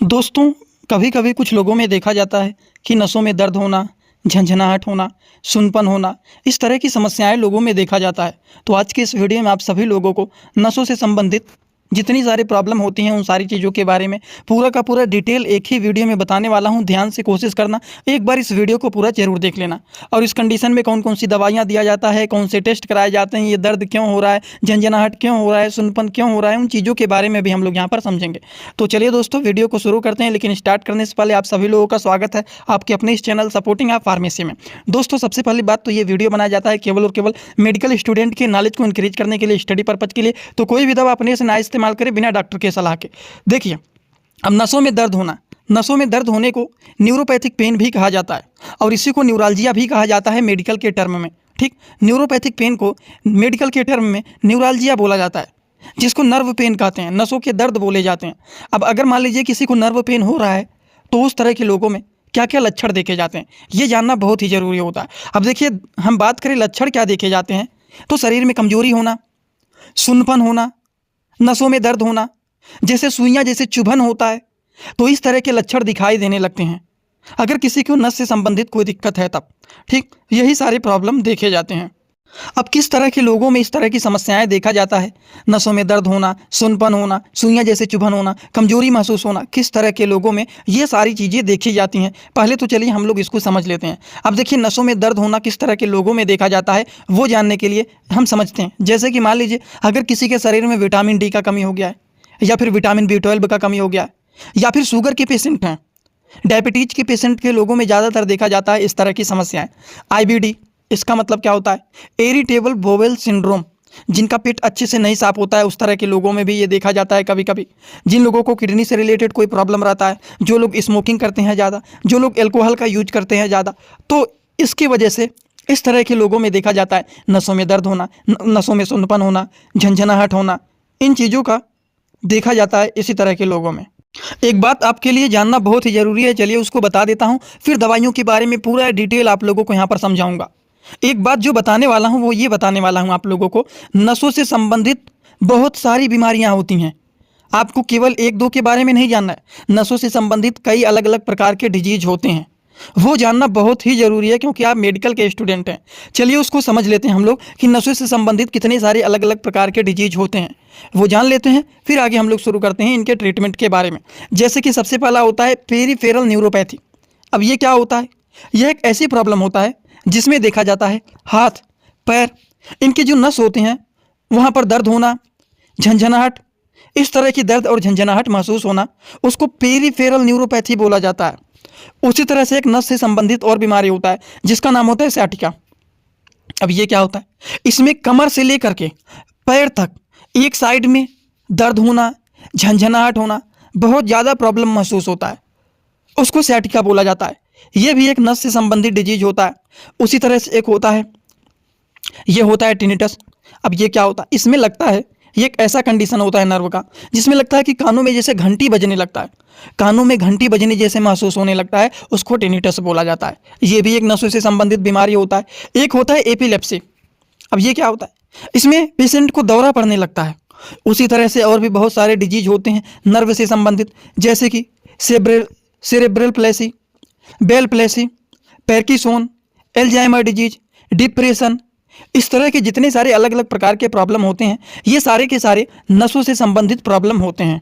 दोस्तों, कभी कभी कुछ लोगों में देखा जाता है कि नसों में दर्द होना, झंझनाहट होना, सुनपन होना, इस तरह की समस्याएं लोगों में देखा जाता है। तो आज के इस वीडियो में आप सभी लोगों को नसों से संबंधित जितनी सारी प्रॉब्लम होती हैं उन सारी चीज़ों के बारे में पूरा का पूरा डिटेल एक ही वीडियो में बताने वाला हूं। ध्यान से कोशिश करना, एक बार इस वीडियो को पूरा जरूर देख लेना। और इस कंडीशन में कौन कौन सी दवाइयाँ दिया जाता है, कौन से टेस्ट कराए जाते हैं, ये दर्द क्यों हो रहा है, झंझनाहट क्यों हो रहा है, सुनपन क्यों हो रहा है, उन चीज़ों के बारे में भी हम लोग यहाँ पर समझेंगे। तो चलिए दोस्तों, वीडियो को शुरू करते हैं। लेकिन स्टार्ट करने से पहले आप सभी लोगों का स्वागत है आपके अपने इस चैनल सपोर्टिंग आप फार्मेसी में। दोस्तों, सबसे पहली बात तो ये वीडियो बनाया जाता है केवल और केवल मेडिकल स्टूडेंट के नॉलेज को इंक्रीज करने के लिए, स्टडी पर्पज के लिए। तो कोई भी दवा अपने से ना इस्तेमाल करें बिना डॉक्टर के सलाह के। देखिए, अब नसों में दर्द होना, नसों में दर्द होने को न्यूरोपैथिक पेन भी कहा जाता है और इसी को न्यूरालजिया भी कहा जाता है मेडिकल के टर्म में। ठीक, न्यूरोपैथिक पेन को मेडिकल के टर्म में न्यूरालजिया बोला जाता है, जिसको नर्व पेन कहते हैं, नसों के दर्द बोले जाते हैं। अब अगर मान लीजिए किसी को नर्व पेन हो रहा है तो उस तरह के लोगों में क्या क्या लक्षण देखे जाते हैं, ये जानना बहुत ही ज़रूरी होता है। अब देखिए, हम बात करें लक्षण क्या देखे जाते हैं, तो शरीर में कमजोरी होना, सुन्नपन होना, नसों में दर्द होना, जैसे सुइयां जैसे चुभन होता है, तो इस तरह के लक्षण दिखाई देने लगते हैं अगर किसी को नस से संबंधित कोई दिक्कत है तब। ठीक, यही सारे प्रॉब्लम देखे जाते हैं। अब किस तरह के लोगों में इस तरह की समस्याएं देखा जाता है, नसों में दर्द होना, सुनपन होना, सुइयां जैसे चुभन होना, कमजोरी महसूस होना, किस तरह के लोगों में ये सारी चीज़ें देखी जाती हैं। पहले तो चलिए हम लोग इसको समझ लेते हैं। अब देखिए, नसों में दर्द होना किस तरह के लोगों में देखा जाता है वो जानने के लिए हम समझते हैं। जैसे कि मान लीजिए अगर किसी के शरीर में विटामिन डी का कमी हो गया है, या फिर विटामिन B12 का कमी हो गया है, या फिर शुगर के पेशेंट हैं, डायबिटीज के पेशेंट के लोगों में ज़्यादातर देखा जाता है इस तरह की समस्याएं। IBD, इसका मतलब क्या होता है, इरिटेबल बोवेल सिंड्रोम, जिनका पेट अच्छे से नहीं साफ होता है उस तरह के लोगों में भी ये देखा जाता है। कभी कभी जिन लोगों को किडनी से रिलेटेड कोई प्रॉब्लम रहता है, जो लोग स्मोकिंग करते हैं ज़्यादा, जो लोग एल्कोहल का यूज करते हैं ज़्यादा, तो इसकी वजह से इस तरह के लोगों में देखा जाता है नसों में दर्द होना, नसों में सुन्नपन होना, झंझनाहट होना, इन चीज़ों का देखा जाता है इसी तरह के लोगों में। एक बात आपके लिए जानना बहुत ही ज़रूरी है, चलिए उसको बता देता हूँ, फिर दवाइयों के बारे में पूरा डिटेल आप लोगों को यहाँ पर समझाऊंगा। एक बात जो बताने वाला हूँ वो ये बताने वाला हूँ आप लोगों को, नसों से संबंधित बहुत सारी बीमारियाँ होती हैं। आपको केवल एक दो के बारे में नहीं जानना है, नसों से संबंधित कई अलग अलग प्रकार के डिजीज होते हैं, वो जानना बहुत ही ज़रूरी है क्योंकि आप मेडिकल के स्टूडेंट हैं। चलिए उसको समझ लेते हैं हम लोग कि नसों से संबंधित कितने सारे अलग अलग प्रकार के डिजीज होते हैं, वो जान लेते हैं, फिर आगे हम लोग शुरू करते हैं इनके ट्रीटमेंट के बारे में। जैसे कि सबसे पहला होता है पेरिफेरल न्यूरोपैथी। अब ये क्या होता है, यह एक ऐसी प्रॉब्लम होता है जिसमें देखा जाता है हाथ, पैर, इनके जो नस होते हैं वहाँ पर दर्द होना, झंझनाहट, इस तरह की दर्द और झंझनाहट महसूस होना, उसको पेरिफेरल न्यूरोपैथी बोला जाता है। उसी तरह से एक नस से संबंधित और बीमारी होता है जिसका नाम होता है सciatica। अब ये क्या होता है, इसमें कमर से लेकर के पैर तक एक साइड में दर्द होना, झंझनाहट होना, बहुत ज़्यादा प्रॉब्लम महसूस होता है, उसको sciatica बोला जाता है। ये भी एक नस से संबंधित डिजीज होता है। उसी तरह से एक होता है, ये होता है टिनिटस। अब ये क्या होता है, इसमें लगता है, ये एक ऐसा कंडीशन होता है नर्व का जिसमें लगता है कि कानों में जैसे घंटी बजने लगता है, कानों में घंटी बजने जैसे महसूस होने लगता है, उसको टिनिटस बोला जाता है। ये भी एक नसों से संबंधित बीमारी होता है। एक होता है एपिलेप्सी। अब ये क्या होता है, इसमें पेशेंट को दौरा पड़ने लगता है। उसी तरह से और भी बहुत सारे डिजीज होते हैं नर्व से संबंधित, जैसे कि cerebral palsy, Bell palsy, Parkinson, Alzheimer disease, depression, इस तरह के जितने सारे अलग अलग प्रकार के प्रॉब्लम होते हैं ये सारे के सारे नसों से संबंधित प्रॉब्लम होते हैं।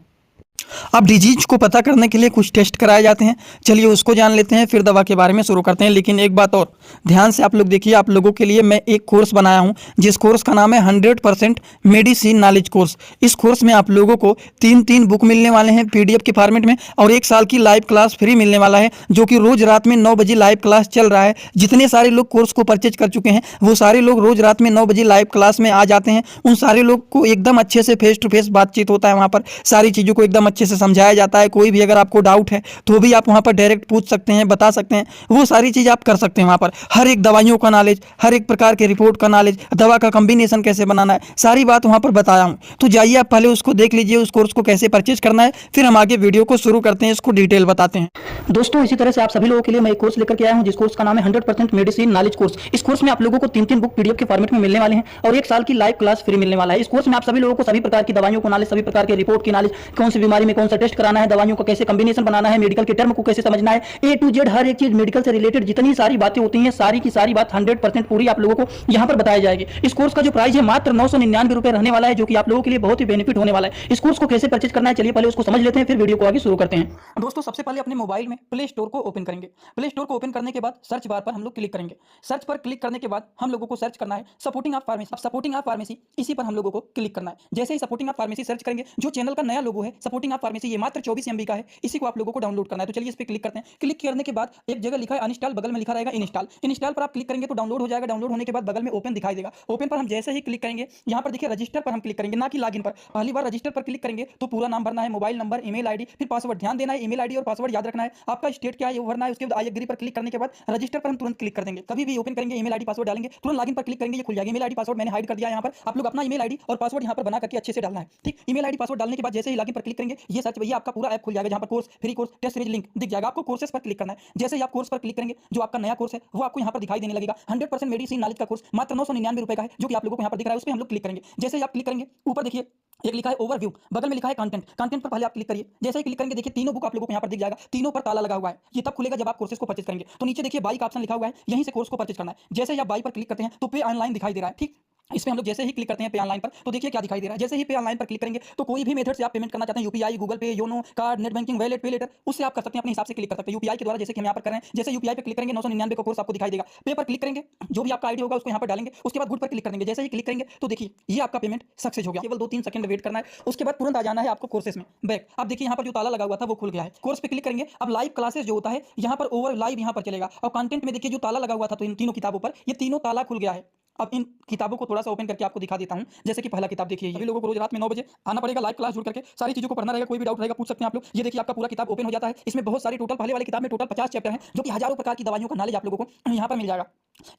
अब डिजीज को पता करने के लिए कुछ टेस्ट कराए जाते हैं, चलिए उसको जान लेते हैं, फिर दवा के बारे में शुरू करते हैं। लेकिन एक बात और ध्यान से आप लोग देखिए, आप लोगों के लिए मैं एक कोर्स बनाया हूं जिस कोर्स का नाम है 100% मेडिसिन नॉलेज कोर्स। इस कोर्स में आप लोगों को 3 बुक मिलने वाले हैं PDF के फॉर्मेट में, और 1 साल की लाइव क्लास फ्री मिलने वाला है, जो कि रोज रात में 9 बजे लाइव क्लास चल रहा है। जितने सारे लोग कोर्स को परचेज कर चुके हैं वो सारे लोग रोज रात में 9 बजे लाइव क्लास में आ जाते हैं। उन सारे लोग को एकदम अच्छे से फेस टू फेस बातचीत होता है, वहाँ पर सारी चीज़ों को एकदम अच्छे से समझाया जाता है। कोई भी अगर आपको डाउट है तो भी आप वहाँ पर डायरेक्ट पूछ सकते हैं, बता सकते हैं, वो सारी चीज़ आप कर सकते हैं। वहाँ पर हर एक दवाइयों का नॉलेज, हर एक प्रकार के रिपोर्ट का नॉलेज, दवा का कॉम्बिनेशन कैसे बनाना है, सारी बात वहाँ पर बताया हूँ। तो जाइए आप पहले उसको देख लीजिए, उस कोर्स को कैसे परचेज करना है, फिर हम आगे वीडियो को शुरू करते हैं, इसको डिटेल बताते हैं। दोस्तों, इसी तरह से आप सभी लोगों के लिए मैं एक कोर्स लेकर के आया हूँ जिस कोर्स का नाम है 100% मेडिसिन नॉलेज कोर्स। इस कोर्स में आप लोगों को 3 बुक PDF के फॉर्मेट में मिलने वाले हैं और 1 साल की लाइव क्लास फ्री मिलने वाला है। इस कोर्स में आप सभी लोगों को सभी प्रकार की दवाइयों को नॉलेज, सभी प्रकार के रिपोर्ट की नॉलेज, कौन सी बीमारी बीमारी में कौन सा टेस्ट कराना है, दवाइयों का कैसे कॉम्बिनेशन बनाना है, मेडिकल के टर्म को कैसे समझना है, ए टू जेड हर एक चीज मेडिकल से रिलेटेड जितनी सारी बातें होती हैं सारी की सारी बात 100% पूरी आप लोगों को यहाँ पर बताया जाएगी। इस कोर्स का जो प्राइस है मात्र 999 रुपए रहने वाला है, जो कि आप लोगों के लिए बहुत ही बेनिफिट होने वाला है। इस कोर्स को कैसे परचेज करना है चलिए पहले उसको समझ लेते हैं, फिर वीडियो को आगे शुरू करते हैं। दोस्तों सबसे पहले अपने मोबाइल में प्ले स्टोर को ओपन करेंगे। प्ले स्टोर को ओपन करने के बाद सर्च बार पर हम लोग क्लिक करेंगे। सर्च पर क्लिक करने के बाद हम लोगों को सर्च करना है सपोर्टिंग ऑफ फार्मेसी। अब सपोर्टिंग ऑफ फार्मेसी इसी पर हम लोगों को क्लिक करना है। जैसे ही सपोर्टिंग ऑफ फार्मेसी सर्च करेंगे, जो चैनल का नया लोगो है सपोर्टिंग ऑफ फार्मेसी, ये मात्र 24 MB का है, इसी को आप लोगों को डाउनलोड करना है। तो चलिए इस पर क्लिक करते हैं। क्लिक करने के बाद एक जगह लिखा है अनइंस्टॉल, बगल में लिखा रहेगा इंस्टॉल। इंस्टॉल पर आप क्लिक करेंगे तो डाउनलोड हो जाएगा। डाउनलोड होने के बाद बगल में ओपन दिखाई देगा। ओपन पर हम जैसे ही क्लिक करेंगे, यहाँ पर देखिए रजिस्टर पर हम क्लिक करेंगे, ना कि लॉगिन पर। पहली बार रजिस्टर पर क्लिक करेंगे तो पूरा नाम भरना है, मोबाइल नंबर, ईमेल आईडी, फिर पासवर्ड। ध्यान देना है ईमेल आईडी और पासवर्ड याद रखना है। आपका स्टेट क्या है वो भरना है। उसके बाद आई एग्री पर क्लिक करने के बाद रजिस्टर पर हम तुरंत क्लिक कर देंगे। कभी भी ओपन करेंगे ईमेल आईडी पासवर्ड डालेंगे, तुरंत लॉगिन पर क्लिक करेंगे, ये खुल जाएगा। ईमेल आईडी पासवर्ड मैंने हाइड कर दिया। यहाँ पर आप लोग अपना ईमेल आईडी और पासवर्ड यहाँ पर बना करके अच्छे से डालना है, ठीक। ईमेल आईडी पासवर्ड डालने के बाद जैसे ही लॉगिन पर क्लिक करेंगे, ये सर्च भैया आपका पूरा ऐप खुल जाएगा, जहाँ पर course, free course, test series link दिख जाएगा। आपको कोर्सेस पर क्लिक करना है। जैसे ही आप कोर्स पर क्लिक करेंगे, जो आपका नया कोर्स है वो आपको यहाँ पर दिखाई देने लगेगा। 100% मेडिसिन नॉलेज का कोर्स मात्र 999 रुपए का है, जो कि आप लोगों को यहाँ पर दिख रहा है। उस पर हम लोग क्लिक करेंगे। जैसे ही आप क्लिक करेंगे, ऊपर देखिए एक लिखा है ओवरव्यू, बगल में लिखा है कंटेंट। कंटेंट पर पहले आप क्लिक करिए। जैसे ही क्लिक करेंगे देखिए तीनों बुक आप लोगों को यहाँ पर दिख जाएगा। तीनों पर ताला लगा हुआ है। ये तब खुलेगा जब आप कोर्सेज को परचेज करेंगे। तो नीचे देखिए बाई का ऑप्शन लिखा हुआ है, यहीं से कोर्स को परचेज करना है। जैसे ही आप बाई पर क्लिक करते हैं तो पे ऑनलाइन दिखाई दे रहा है, ठीक। इस पे हम लोग जैसे ही क्लिक करते हैं पे ऑनलाइन पर, तो देखिए क्या दिखाई दे रहा है। जैसे ही पे ऑनलाइन पर क्लिक करेंगे तो कोई भी मेथड से आप पेमेंट करना चाहते हैं, यूपीआई, गूगल पे, YONO, card, net banking, wallet, पे लेटर, उससे आप कर सकते हैं। अपने हिसाब से क्लिक कर सकते हैं यूपीआई के द्वारा, जैसे कि हम यहाँ पर कर रहे हैं। जैसे यूपीआई पे क्लिक करेंगे 999 का कोर्स आपको दिखाई देगा। पे पर क्लिक करेंगे, जो भी आपका आईडी होगा उसको यहाँ पर डालेंगे। उसके बाद गुड पर क्लिक करेंगे। जैसे ही क्लिक करेंगे तो देखिए ये आपका पेमेंट सक्सेस हो गया। केवल 2-3 सेकंड वेट करना है, उसके बाद तुरंत आ जाना है आपको कोर्सेज में बैक। अब देखिए यहाँ पर जो ताला लगा हुआ था वो खुल गया है। कोर्स पे क्लिक करेंगे। अब लाइव क्लासेस जो होता है यहाँ पर ओवर लाइव यहाँ पर चलेगा। और कंटेंट में देखिए जो ताला लगा हुआ था तो इन तीनों किताबों पर, ये तीनों ताला खुल गया है। अब इन किताबों को थोड़ा सा ओपन करके आपको दिखा देता हूं। जैसे कि पहला किताब देखिए, ये लोगों को रोज रात में 9 बजे आना पड़ेगा, लाइव क्लास जुड़ करके सारी चीजों को पढ़ना रहेगा। कोई भी डाउट रहेगा पूछ सकते हैं आप लोग। ये देखिए आपका पूरा किताब ओपन हो जाता है। इसमें बहुत सारी टोटल, पहले वाली किताब में टोटल 50 चैप्टर हैं, जो कि हजारों प्रकार की दवाइयों का नॉलेज आप लोगों को यहाँ पर मिल जाएगा।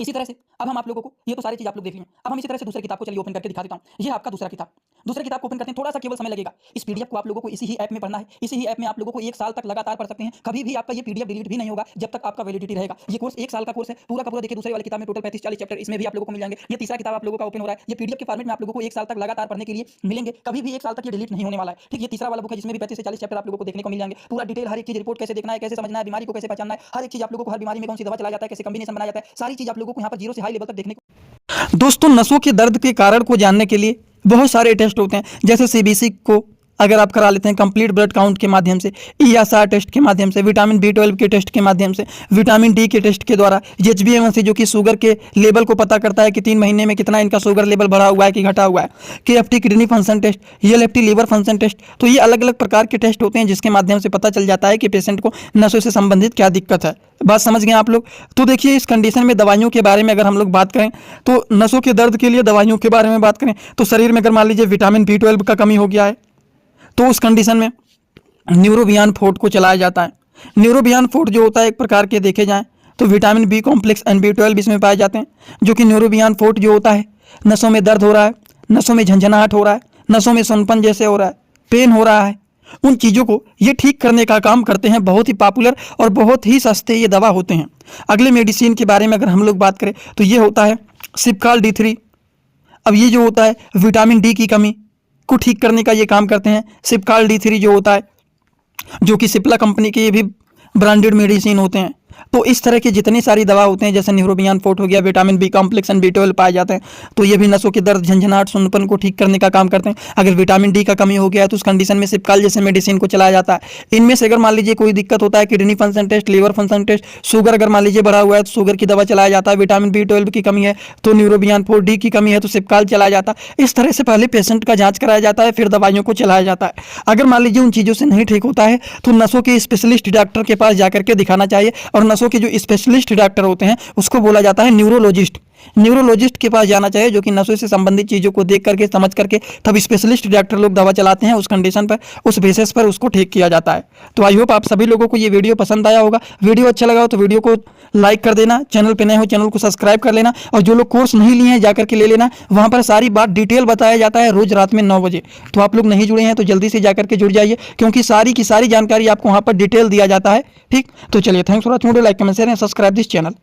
इसी तरह से अब हम आप लोगों को, ये तो सारी चीज आप लोग देख लिए। अब हम इसी तरह से दूसरी किताब को चलिए ओपन करके दिखा देता हूं। ये आपका दूसरा किताब। दूसरी किताब को ओपन करते हैं, थोड़ा सा केवल समय लगेगा। इस पीडीएफ को आप लोगों को इसी ही ऐप में पढ़ना है। इसी ही ऐप में आप लोगों को 1 साल तक लगातार पढ़ सकते हैं। कभी भी आपका ये पीडीएफ डिलीट भी नहीं होगा जब तक आपका वैलिडिटी रहेगा। ये कोर्स 1 साल का कोर्स है पूरा का पूरा। देखिए दूसरी वाली किताब में टोटल 35-40 चैप्टर इसमें भी आप लोगों को मिल जाएंगे। ये तीसरा किताब आप लोगों का ओपन हो रहा है। ये पीडीएफ के फॉर्मेट में आप लोगों को 1 साल तक लगातार पढ़ने के लिए मिलेंगे। कभी भी 1 साल तक ये डिलीट नहीं होने वाला है, ठीक। ये तीसरा वाला बुक है जिसमें भी 35 से 40 चैप्टर आप लोगों को देखने को मिल जाएंगे। पूरा डिटेल हर एक चीज, रिपोर्ट कैसे देखना है, कैसे समझना है, बीमारी को कैसे पहचानना है, हर एक चीज आप लोगों को, हर बीमारी में कौन सी दवा चलाया जाता है, कैसे कॉम्बिनेशन बनाया जाता है, सारी चीज आप लोगों को यहाँ पर जीरो से हाई लेवल तक देखने को। दोस्तों नसों के दर्द के कारण को जानने के लिए बहुत सारे टेस्ट होते हैं। जैसे सीबीसी को अगर आप करा लेते हैं कंप्लीट ब्लड काउंट के माध्यम से, ईएसआर टेस्ट के माध्यम से, विटामिन B12 के टेस्ट के माध्यम से, विटामिन डी के टेस्ट के द्वारा, HbA1c जो कि शुगर के लेवल को पता करता है कि 3 महीने में कितना इनका शुगर लेवल बढ़ा हुआ है कि घटा हुआ है, KFT kidney function test, ELFT liver function test. तो ये अलग अलग प्रकार के टेस्ट होते हैं जिसके माध्यम से पता चल जाता है कि पेशेंट को नसों से संबंधित क्या दिक्कत है। बात समझ गए आप लोग। तो देखिए इस कंडीशन में दवाइयों के बारे में अगर हम लोग बात करें तो नसों के दर्द के लिए दवाइयों के बारे में बात करें तो शरीर में अगर मान लीजिए विटामिन B12 का कमी हो गया है तो उस कंडीशन में न्यूरोबियान फोर्ट को चलाया जाता है। न्यूरोबियान फोर्ट जो होता है एक प्रकार के देखे जाएं तो vitamin B complex and B12 इसमें पाए जाते हैं, जो कि न्यूरोबियान फोर्ट जो होता है, नसों में दर्द हो रहा है, नसों में झंझनाहट हो रहा है, नसों में सुनपन जैसे हो रहा है, पेन हो रहा है, उन चीज़ों को ये ठीक करने का काम करते हैं। बहुत ही पॉपुलर और बहुत ही सस्ते ये दवा होते हैं। अगले मेडिसिन के बारे में अगर हम लोग बात करें तो ये होता है सिप्काल D3। अब ये जो होता है विटामिन डी की कमी को ठीक करने का ये काम करते हैं। सिप्काल D3 जो होता है, जो कि सिप्ला कंपनी के ये भी ब्रांडेड मेडिसिन होते हैं। तो इस तरह की जितनी सारी दवा होते हैं, जैसे न्यूरोबियान फोर्ट हो गया, vitamin B complex and B12 पाए जाते हैं, तो ये भी नसों के दर्द, झंझनाहट, सुनपन को ठीक करने का काम करते हैं। अगर विटामिन D का कमी हो गया है तो उस कंडीशन में सिप्काल जैसे मेडिसिन को चलाया जाता है। इनमें से अगर मान लीजिए कोई दिक्कत होता है, kidney function test, liver function test, sugar अगर मान लीजिए बढ़ा हुआ है तो शुगर की दवा चलाया जाता है। विटामिन B12 की कमी है तो न्यूरोबियान फोर्ट, डी की कमी है तो सिप्काल चलाया जाता है। इस तरह से पहले पेशेंट का जाँच कराया जाता है, फिर दवाइयों को चलाया जाता है। अगर मान लीजिए उन चीज़ों से नहीं ठीक होता है तो नसों के स्पेशलिस्ट डॉक्टर के पास जाकर के दिखाना चाहिए। और नसों के जो स्पेशलिस्ट डॉक्टर होते हैं उसको बोला जाता है न्यूरोलॉजिस्ट। न्यूरोलॉजिस्ट के पास जाना चाहिए, जो कि नसों से संबंधित चीज़ों को देख करके, समझ करके तब स्पेशलिस्ट डॉक्टर लोग दवा चलाते हैं। उस कंडीशन पर, उस बेसिस पर उसको ठीक किया जाता है। तो आई होप आप सभी लोगों को ये वीडियो पसंद आया होगा। वीडियो अच्छा लगा हो तो वीडियो को लाइक कर देना, चैनल पर नए हो चैनल को सब्सक्राइब कर लेना, और जो लोग कोर्स नहीं लिए हैं जाकर के ले लेना। वहाँ पर सारी बात डिटेल बताया जाता है रोज रात में 9 बजे। तो आप लोग नहीं जुड़े हैं तो जल्दी से जाकर के जुड़ जाइए, क्योंकि सारी की सारी जानकारी आपको वहाँ पर डिटेल दिया जाता है, ठीक। तो चलिए, thanks for watching video, like comment share and subscribe this channel.